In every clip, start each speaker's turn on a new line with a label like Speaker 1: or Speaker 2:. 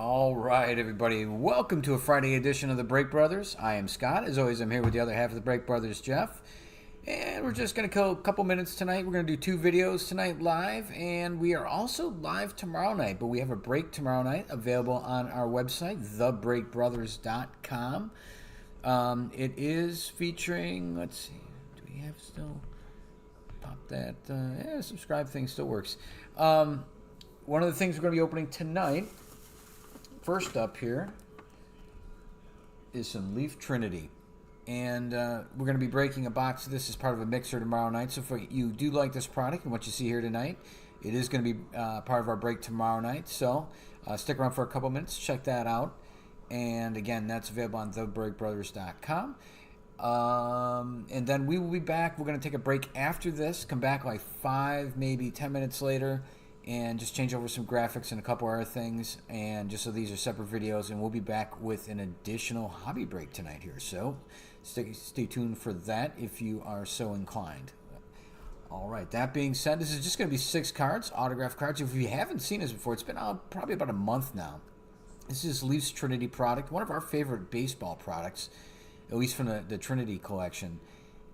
Speaker 1: All right, everybody. Welcome to a Friday edition of the Break Brothers. I am Scott. As always, I'm here with the other half of the Break Brothers, Jeff. And we're just going to kill a couple minutes tonight. We're going to do 2 videos tonight live. And we are also live tomorrow night. But we have a break tomorrow night available on our website, thebreakbrothers.com. It is featuring, let's see, do we have still, pop that, subscribe thing still works. One of the things we're going to be opening tonight, first up here, is some Leaf Trinity. And we're going to be breaking a box of this as part of a mixer tomorrow night. So if you do like this product and what you see here tonight, it is going to be part of our break tomorrow night. So stick around for a couple minutes, check that out. And again, that's available on thebreakbrothers.com. And then we will be back. We're going to take a break after this, come back like 5, maybe 10 minutes later, and just change over some graphics and a couple other things, and just so these are separate videos, and we'll be back with an additional hobby break tonight here, so stay tuned for that if you are so inclined. All right, that being said, this is just going to be 6 cards, autograph cards. If you haven't seen this before, it's been probably about a month now. This is Leaf's Trinity product, one of our favorite baseball products, at least from the Trinity collection.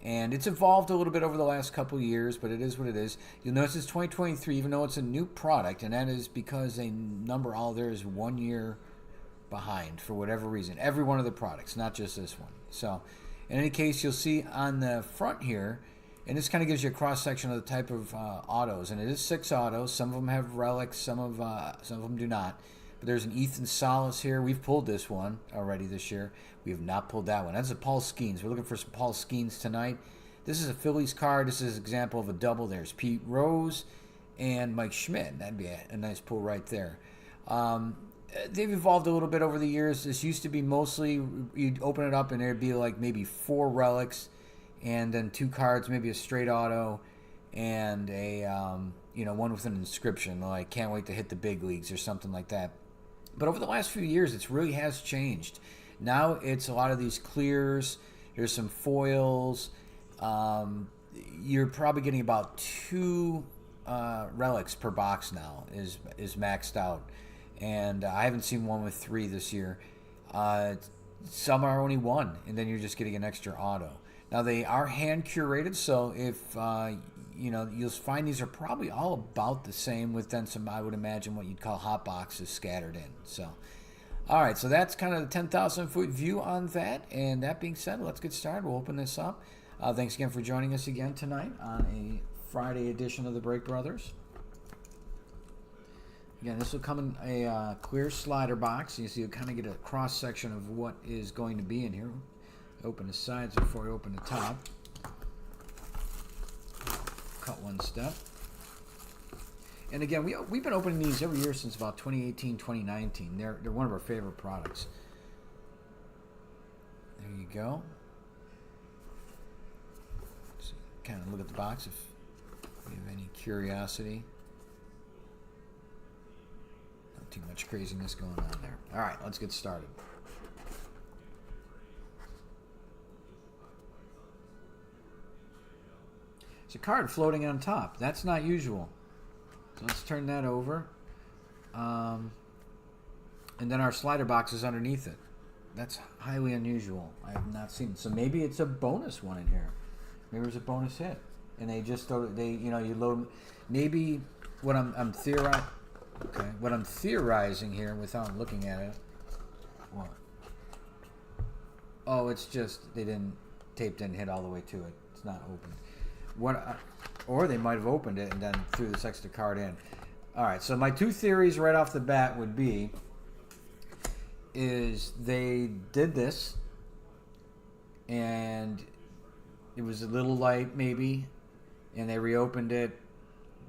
Speaker 1: And it's evolved a little bit over the last couple of years, but it is what it is. You'll notice it's 2023, even though it's a new product, and that is because they number all there is 1 year behind for whatever reason. Every one of the products, not just this one. So, in any case, you'll see on the front here, and this kind of gives you a cross-section of the type of autos, and it is 6 autos. Some of them have relics, some of them do not. But there's an Ethan Salas here. We've pulled this one already this year. We have not pulled that one. That's a Paul Skenes. We're looking for some Paul Skenes tonight. This is a Phillies card. This is an example of a double. There's Pete Rose and Mike Schmidt. That'd be a nice pull right there. They've evolved a little bit over the years. This used to be mostly, you'd open it up and there'd be like maybe 4 relics and then 2 cards, maybe a straight auto and a one with an inscription like "Can't wait to hit the big leagues" or something like that. But over the last few years, it really has changed. Now it's a lot of these clears. There's some foils. You're probably getting about 2 relics per box now is maxed out. And I haven't seen one with 3 this year. Some are only 1, and then you're just getting an extra auto. Now they are hand curated, so if you'll find these are probably all about the same, with then some, I would imagine, what you'd call hot boxes scattered in. So, all right, so that's kind of the 10,000-foot view on that. And that being said, let's get started. We'll open this up. Thanks again for joining us again tonight on a Friday edition of the Break Brothers. Again, this will come in a clear slider box. You see, you kind of get a cross section of what is going to be in here. Open the sides before I open the top. Cut one step. And again, we've been opening these every year since about 2018, 2019. They're one of our favorite products. There you go. So kind of look at the box if you have any curiosity. Not too much craziness going on there. All right, let's get started. It's a card floating on top. That's not usual. So let's turn that over. And then our slider box is underneath it. That's highly unusual. I have not seen it. So maybe it's a bonus one in here. Maybe it's a bonus hit. And they just throw it, you load. Maybe what I'm theorizing here without looking at it. What? Oh, it's just tape didn't hit all the way to it. It's not open. Or they might have opened it and then threw this extra card in. All right, so my 2 theories right off the bat would be is they did this and it was a little light maybe, and they reopened it,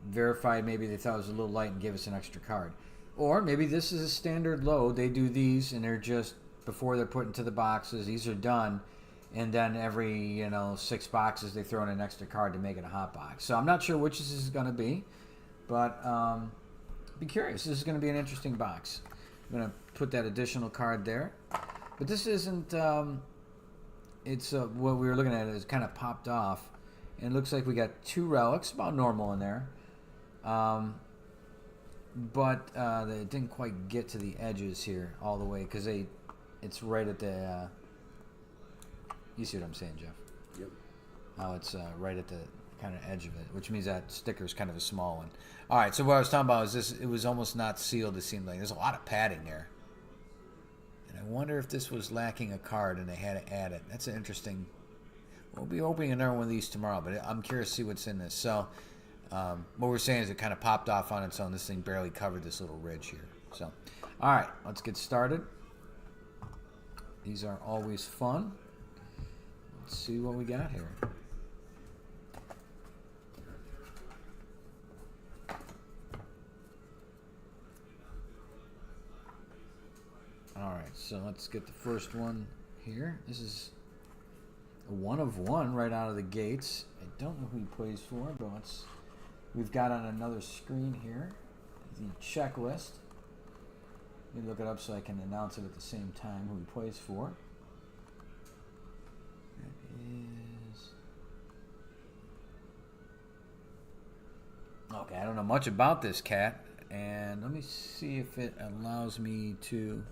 Speaker 1: verified maybe they thought it was a little light and gave us an extra card. Or maybe this is a standard load. They do these and they're just, before they're put into the boxes, these are done. And then every 6 boxes they throw in an extra card to make it a hot box. So I'm not sure which this is going to be, but be curious. This is going to be an interesting box. I'm going to put that additional card there, but this isn't. It's what we were looking at is kind of popped off, and it looks like we got 2 relics, about normal in there. but they didn't quite get to the edges here all the way because it's right at the. You see what I'm saying, Jeff?
Speaker 2: Yep.
Speaker 1: How it's right at the kind of edge of it, which means that sticker is kind of a small one. All right, so what I was talking about is this. It was almost not sealed. It seemed like there's a lot of padding there, and I wonder if this was lacking a card and they had to add it. That's an interesting. We'll be opening another one of these tomorrow, but I'm curious to see what's in this. So, what we're saying is it kind of popped off on its own. This thing barely covered this little ridge here. So, all right, let's get started. These are always fun. Let's see what we got here. All right, so let's get the first one here. This is a 1 of 1 right out of the gates. I don't know who he plays for, but we've got on another screen here the checklist. Let me look it up so I can announce it at the same time who he plays for. That is... Okay, I don't know much about this cat, and let me see if it allows me to...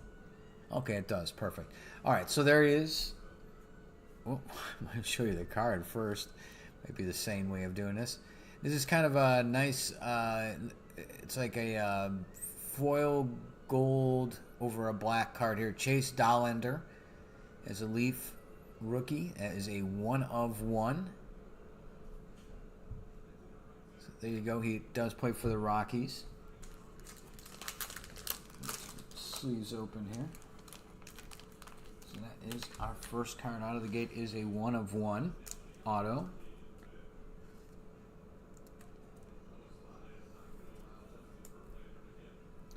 Speaker 1: Okay, it does. Perfect. All right, so there he is. Well, I'm going to show you the card first. Might be the same way of doing this. This is kind of a nice, it's like a foil gold over a black card here. Chase Dollander as a Leaf rookie. That is a 1 of 1. So there you go. He does play for the Rockies. Sleeves open here. So that is our first card out of the gate is a 1 of 1 auto.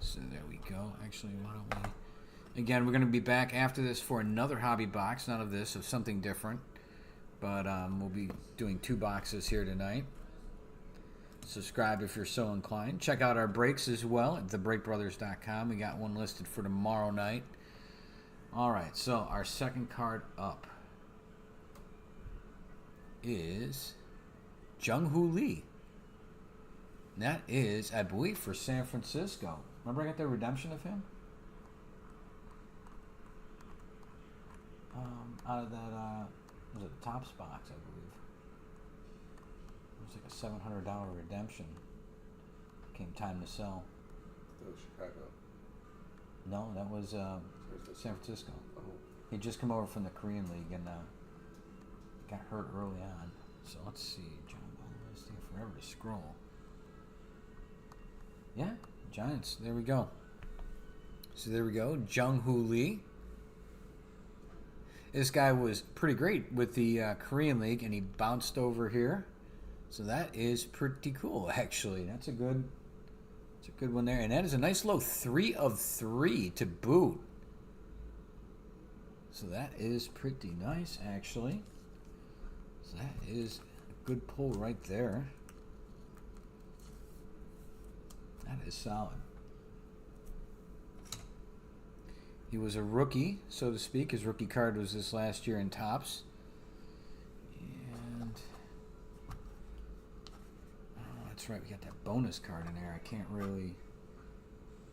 Speaker 1: So there we go. Actually, why don't we... Again, we're going to be back after this for another hobby box. None of this, of something different. But we'll be doing 2 boxes here tonight. Subscribe if you're so inclined. Check out our breaks as well at thebreakbrothers.com. We got one listed for tomorrow night. All right, so our second card up is Jung-Hoo Lee. That is, I believe, for San Francisco. Remember I got the redemption of him? Out of that, was it the Topps box, I believe. It was like a $700 redemption. Came time to sell.
Speaker 2: That was Chicago.
Speaker 1: No, that was San Francisco.
Speaker 2: Oh.
Speaker 1: He just come over from the Korean League and got hurt early on. So let's see. John, this thing forever to scroll. Yeah, Giants. There we go. So there we go. Jung-Hoo Lee. This guy was pretty great with the Korean League, and he bounced over here. So that is pretty cool, actually. That's a good one there. And that is a nice low 3 of 3 to boot. So that is pretty nice, actually. So that is a good pull right there. That is solid. He was a rookie, so to speak. His rookie card was this last year in Topps. And oh, that's right, we got that bonus card in there. I can't really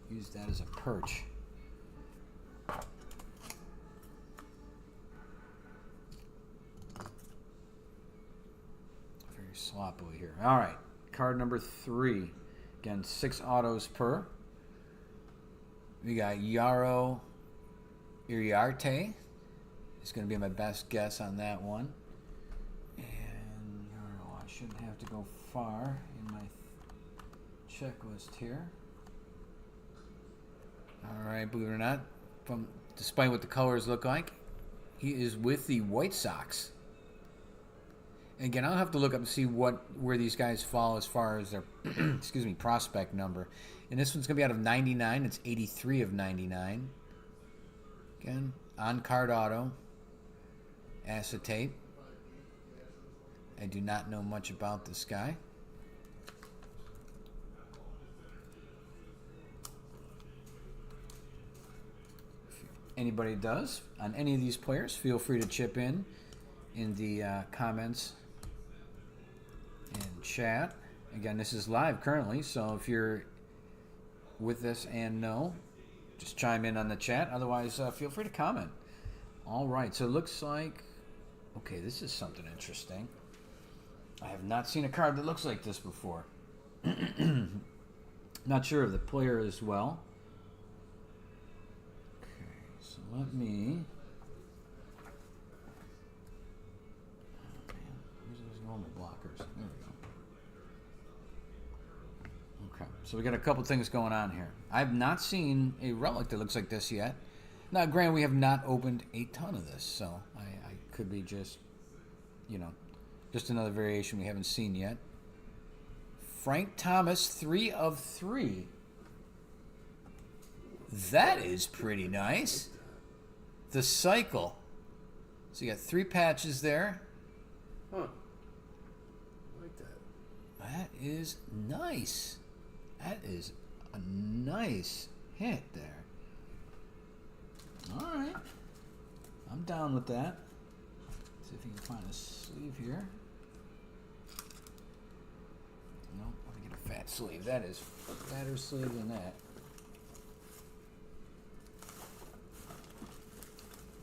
Speaker 1: use that as a perch. Very sloppily here. All right, card number 3. Again, 6 autos per. We got Yaro Iriarte. It's going to be my best guess on that one. And Yaro, I shouldn't have to go far in my checklist here. All right, believe it or not, despite what the colors look like, he is with the White Sox. Again, I'll have to look up and see where these guys fall as far as their excuse me, prospect number. And this one's going to be out of 99. It's 83 of 99. Again, on-card auto. Acetate. I do not know much about this guy. If anybody does, on any of these players, feel free to chip in the comments and chat. Again, this is live currently, so if you're with this and no, just chime in on the chat. Otherwise, feel free to comment. All right, so it looks like, okay, this is something interesting. I have not seen a card that looks like this before. Not sure of the player as well. Okay, so let me... Oh, man, where's those normal blockers? There we go. Okay, so we got a couple things going on here. I have not seen a relic that looks like this yet. Now, granted, we have not opened a ton of this, so I could be just, just another variation we haven't seen yet. Frank Thomas, 3 of 3. That is pretty nice. The cycle. So you got 3 patches there.
Speaker 2: Huh. I like that.
Speaker 1: That is nice. That is a nice hit there. All right. I'm down with that. See if you can find a sleeve here. Nope, let me get a fat sleeve. That is a fatter sleeve than that.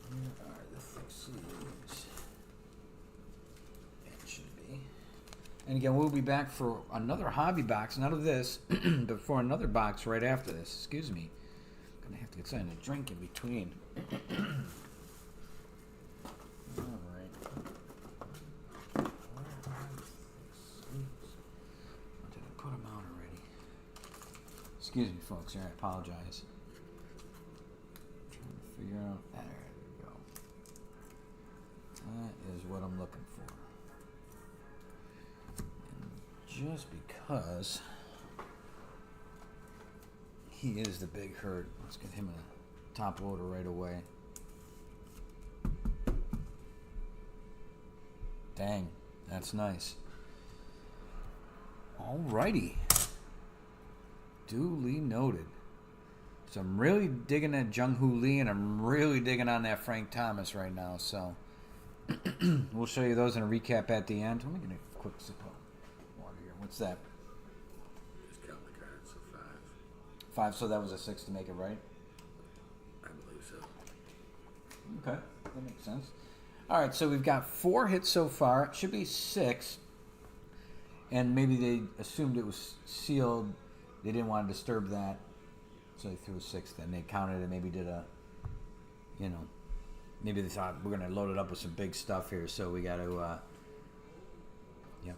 Speaker 1: Where are the thick sleeves? It should be. And again, we'll be back for another hobby box, not of this, but for another box right after this. Excuse me. I'm gonna have to get something to drink in between. All right. Did I put them out already? Excuse me, folks. Here, I apologize. I'm trying to figure out. There we go. That is what I'm looking for. And just because he is the big hurt, let's get him a top loader right away. Dang, that's nice. Alrighty. Duly noted. So I'm really digging at Jung-Hoo Lee, and I'm really digging on that Frank Thomas right now. So we'll show you those in a recap at the end. Let me get a quick sip of water here. What's that?
Speaker 2: Just count the cards, so 5.
Speaker 1: 5, so that was a 6 to make it right?
Speaker 2: I believe so.
Speaker 1: Okay, that makes sense. All right, so we've got 4 hits so far. It should be 6. And maybe they assumed it was sealed. They didn't want to disturb that. So they threw a 6 then. They counted it, maybe did a, maybe they thought we're going to load it up with some big stuff here. So we got to,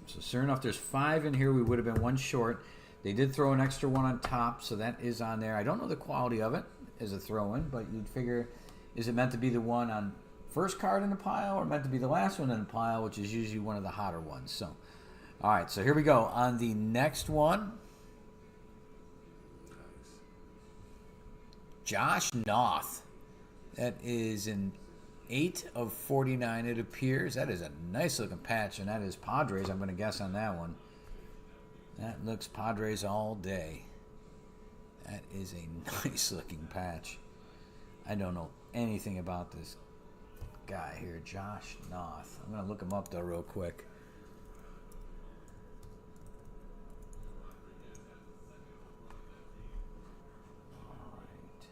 Speaker 1: So sure enough, there's 5 in here. We would have been 1 short. They did throw an extra 1 on top, so that is on there. I don't know the quality of it as a throw-in, but you'd figure, is it meant to be the one on first card in the pile or meant to be the last one in the pile, which is usually one of the hotter ones. So, all right, so here we go. On the next one,
Speaker 2: Nice.
Speaker 1: Josh Noth. That is an 8 of 49, it appears. That is a nice-looking patch, and that is Padres, I'm going to guess on that one. That looks Padres all day. That is a nice-looking patch. I don't know anything about this guy here, Josh Noth. I'm going to look him up, though, real quick. All right.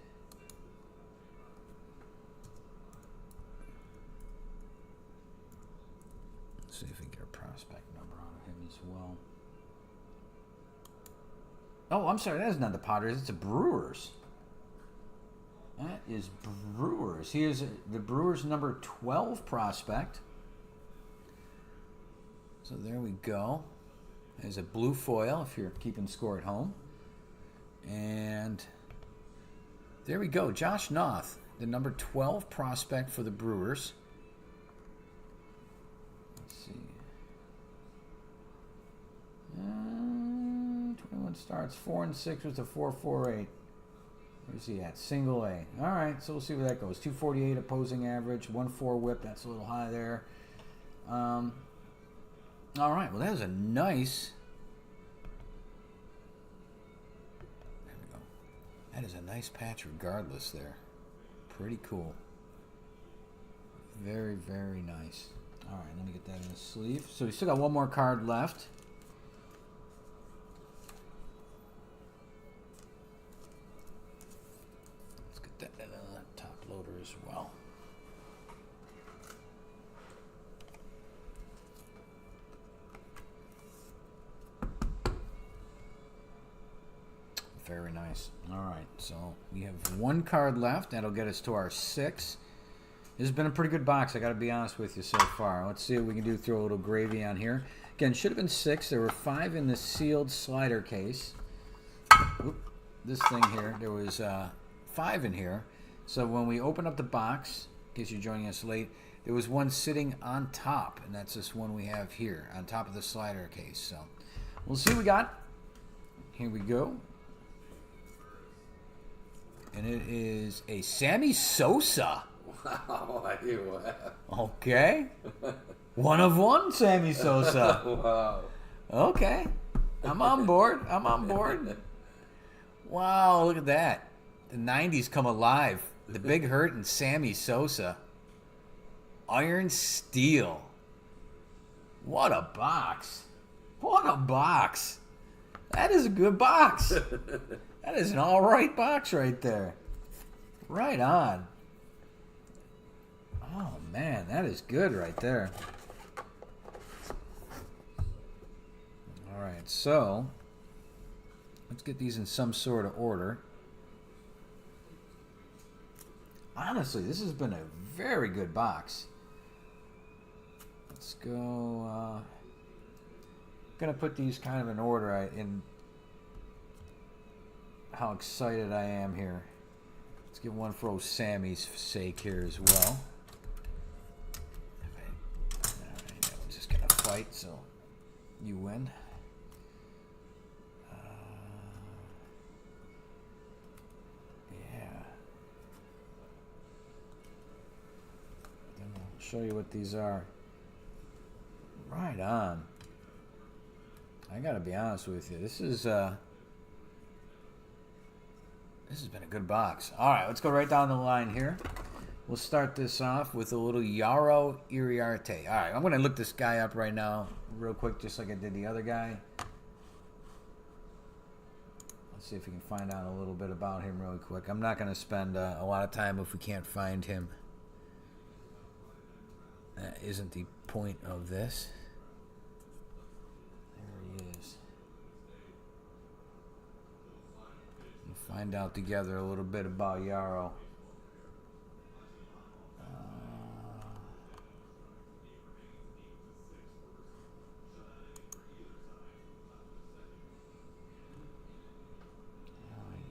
Speaker 1: Let's see if we can get a prospect number out of him as well. Oh, I'm sorry. That is not the Padres. It's the Brewers. That is Brewers. He is the Brewers' number 12 prospect. So there we go. There's a blue foil if you're keeping score at home. And there we go. Josh Noth, the number 12 prospect for the Brewers. Let's see. 21 starts, 4 and 6 with a 4.48. Where's he at? Single A. All right, so we'll see where that goes. 248 opposing average, 1.4 whip. That's a little high there. All right, well, that was a nice. There we go. That is a nice patch regardless there. Pretty cool. Very, very nice. All right, let me get that in the sleeve. So we still got one more card left. Very nice. All right, so we have one card left. That'll get us to our 6. This has been a pretty good box, I got to be honest with you so far. Let's see what we can do. Throw a little gravy on here. Again, should have been 6. There were 5 in the sealed slider case. Oop, this thing here, there was 5 in here. So when we open up the box, in case you're joining us late, there was one sitting on top, and that's this one we have here on top of the slider case. So we'll see what we got. Here we go. And it is a Sammy Sosa.
Speaker 2: Wow, I hear what.
Speaker 1: Okay. 1 of 1, Sammy Sosa.
Speaker 2: Wow.
Speaker 1: Okay. I'm on board. I'm on board. Wow, look at that. The 90s come alive. The Big Hurt and Sammy Sosa. Iron Steel. What a box. What a box. That is a good box. That is an all right box right there. Right on. Oh, man, that is good right there. All right, so let's get these in some sort of order. Honestly, this has been a very good box. Let's go. Gonna put these kind of in order in how excited I am here. Let's get one for old Sammy's sake here as well. Alright, that one's just gonna fight, so you win. Yeah. Then I'll show you what these are. Right on. I gotta be honest with you. This has been a good box. All right, let's go right down the line here. We'll start this off with a little Yaro Iriarte. All right, I'm gonna look this guy up right now, real quick, just like I did the other guy. Let's see if we can find out a little bit about him really quick. I'm not gonna spend a lot of time if we can't find him. That isn't the point of this. Find out together a little bit about Yaro.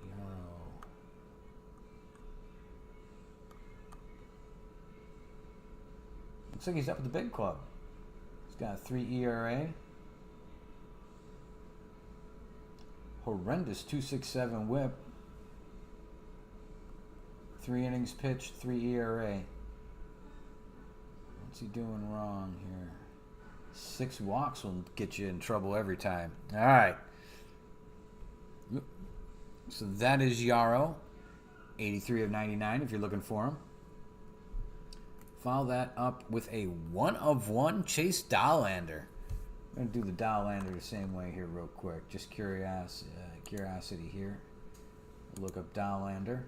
Speaker 1: Yaro. Looks like he's up at the big club. He's got a 3 ERA. Horrendous 2.67 whip. 3 innings pitched, 3 ERA. What's he doing wrong here? 6 walks will get you in trouble every time. All right. So that is Yaro. 83 of 99 if you're looking for him. Follow that up with a 1 of 1 Chase Dollander. I'm going to do the Dollander the same way here real quick. Just curiosity here. Look up Dollander.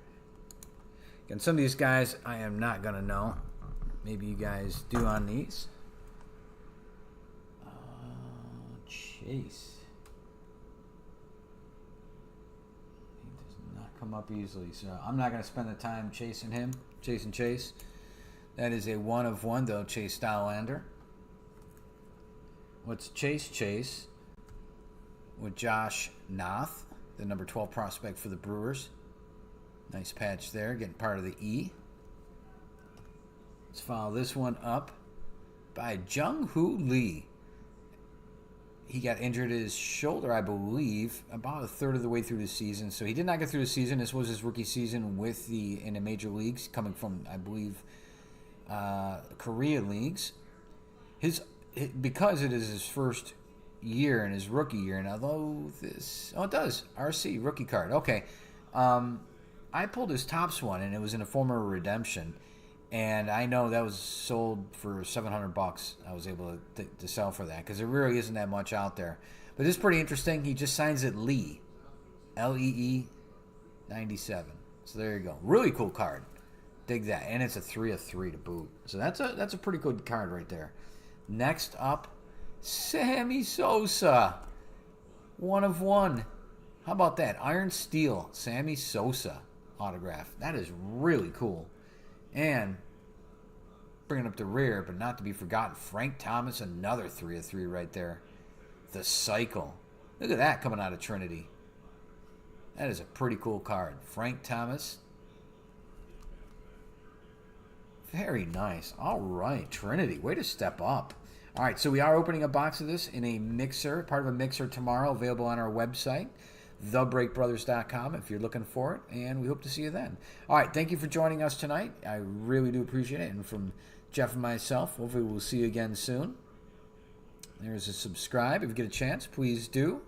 Speaker 1: And some of these guys I am not going to know. Maybe you guys do on these. Chase. He does not come up easily, so I'm not going to spend the time chasing him. Chasing Chase. That is a 1 of 1, though, Chase Dollander. What's Chase with Josh Noth, the number 12 prospect for the Brewers. Nice patch there, getting part of the E. Let's follow this one up by Jung-Hoo Lee. He got injured his shoulder, I believe, about a third of the way through the season. So he did not get through the season. This was his rookie season in the major leagues, coming from, I believe, Korea leagues. Because it is his first year in his rookie year, and although it does, RC, rookie card. Okay. I pulled his Topps one, and it was in a form of redemption, and I know that was sold for $700. I was able to sell for that, because there really isn't that much out there. But this is pretty interesting. He just signs it Lee. Lee 97. So there you go. Really cool card. Dig that. And it's a 3 of 3 to boot. So that's a pretty good card right there. Next up, Sammy Sosa. 1 of 1. How about that? Iron Steel, Sammy Sosa autograph. That is really cool. And bringing up the rear, but not to be forgotten, Frank Thomas, another 3 of 3 right there. The Cycle. Look at that coming out of Trinity. That is a pretty cool card. Frank Thomas. Very nice. All right, Trinity. Way to step up. All right, so we are opening a box of this in a mixer, part of a mixer tomorrow, available on our website, thebreakbrothers.com, if you're looking for it, and we hope to see you then. All right, thank you for joining us tonight. I really do appreciate it, and from Jeff and myself, hopefully we'll see you again soon. There's a subscribe. If you get a chance, please do.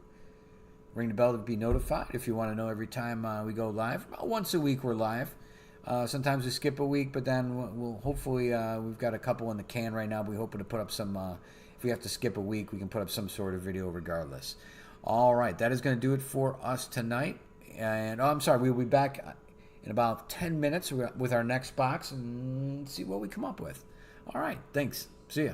Speaker 1: Ring the bell to be notified if you want to know every time we go live. About once a week we're live. Sometimes we skip a week, but then we'll hopefully, we've got a couple in the can right now. We're hoping to put up some, if we have to skip a week, we can put up some sort of video regardless. All right, that is going to do it for us tonight. And, I'm sorry, we'll be back in about 10 minutes with our next box and see what we come up with. All right, thanks. See ya.